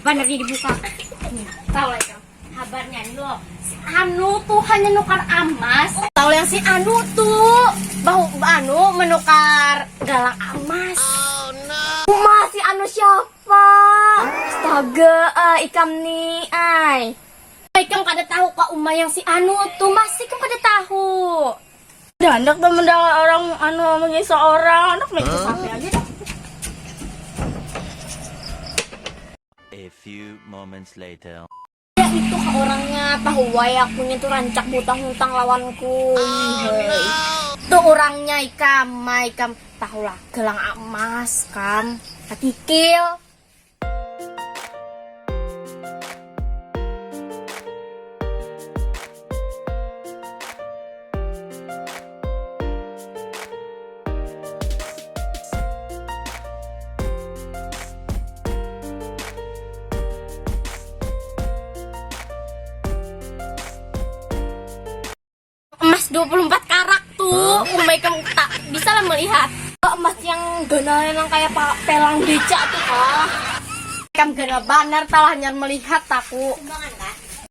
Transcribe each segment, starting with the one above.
Bener dibuka. Tahu lah itu. Kabarnya nih lo. Anu tuh hanya nukar emas. Tahu yang si Anu tuh anu menukar galang emas. Oh no. Masih Anu siapa? Astaga, ikam nih, ay. Ikam kada tahu kok yang si Anu tuh masih ikam kada tahu. Anak tuh mendengar orang anu ngomongin seorang anak mereka sampai aja dah. A few moments later. Ya itu orangnya tahu wayakunya tuh rancak hutang-hutang lawanku. Tuh orangnya ikam tahu lah gelang emas kam katikil. Emas 24 karat tuh, umay kamu tak bisa lah melihat. Emas yang gana yang kayak pelang beca tuh kah? Kamu gana banar talahnya melihat aku.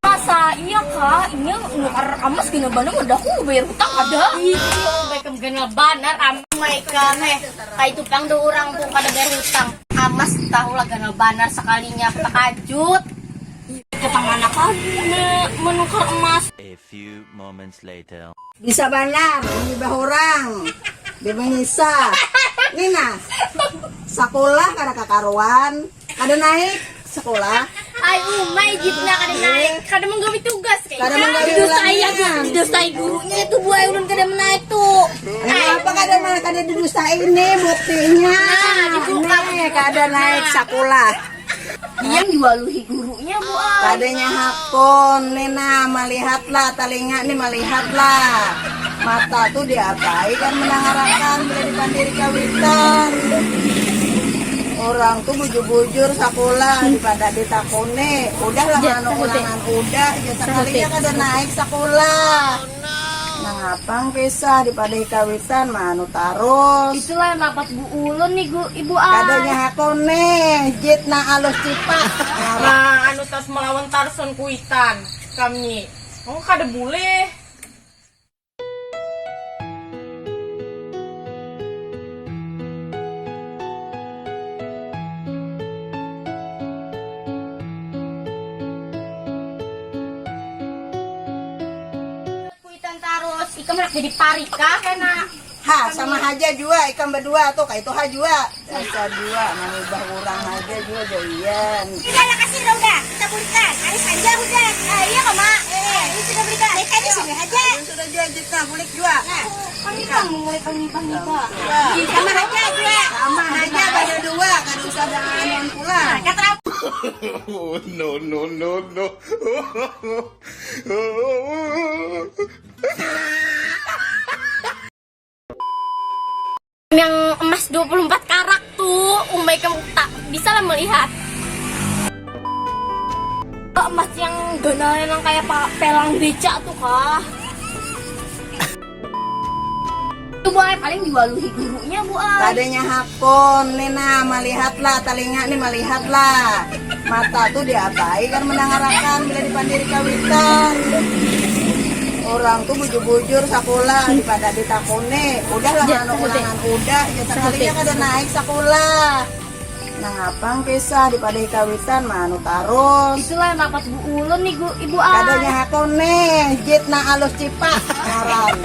Masa iya kah? Ini nukar emas gana banar udah aku bayar hutang ada. Umay kamu gana banar amai kan kayak itu pang do orang tuh pada bayar hutang. Emas tahu lah gana banar sekalinya takajut. Ketang anak menukar emas. A few moments later. Bisa banar, mengibah orang, dia mengisa. Nina, sekolah kada kakaruan, kada naik sekolah. Ay, umay jitna kada naik, kada menggawi tugas kayak. Kada menggawi ulangan. Didustai gurunya itu buay ulun kada menaik tuh. Apa kada didustai ini buktinya? Dibuka kada naik sekolah. Yang diwaluhi gurunya bu. Kadanya hakon, Nena melihatlah telinga nih melihatlah. Mata tuh diapai kan menangarakan bila dipandiri kawitan. Orang tuh bujur-bujur sekolah daripada ditakone. Udah lah anu ulangan udah, sekalinya kada naik sekolah. Ngapang pisah daripada kawitan manu tarus. Itulah yang dapat bu ulun nih ibu Kadanya hakone, jit na alus cipak. Nah, anu tas melawan Tarson kuitan kami. Oh, kada boleh. kuitan tarus ikam nak jadi parika kena. Ha, sama aja juga ikan berdua tuh kayak itu ha juga. Dasar dua, mengubah orang aja juga jadian. Udah lah kasih udah, kita belikan. Hari saja udah. Iya kok mak. Ini sudah belikan. Mereka di sini aja. Sudah jual kita bulik juga. Kami kan mulai panggil pak. Sama aja juga. Sama aja pada dua, kada usah dengan pulang. Kata Oh no no no no. Yang emas 24 karat tuh, umay kamu tak bisa lah melihat. Emas yang gana yang kayak pelang beca tuh kah? Itu buay paling diwaluhi gurunya bu. Kadanya hakon, Nena melihatlah telinga nih melihatlah. Mata tuh diapai kan menangarakan bila dipandiri kawitan. Orang tuh bujur-bujur sekolah daripada ditakone. Udah lah anu ulangan udah, sekalinya kada naik sekolah. Ngapang pisah daripada kawitan manu tarus. Itulah yang dapat bu ulun nih ibu Kadanya hakone, jit na alus cipak. Ngaran.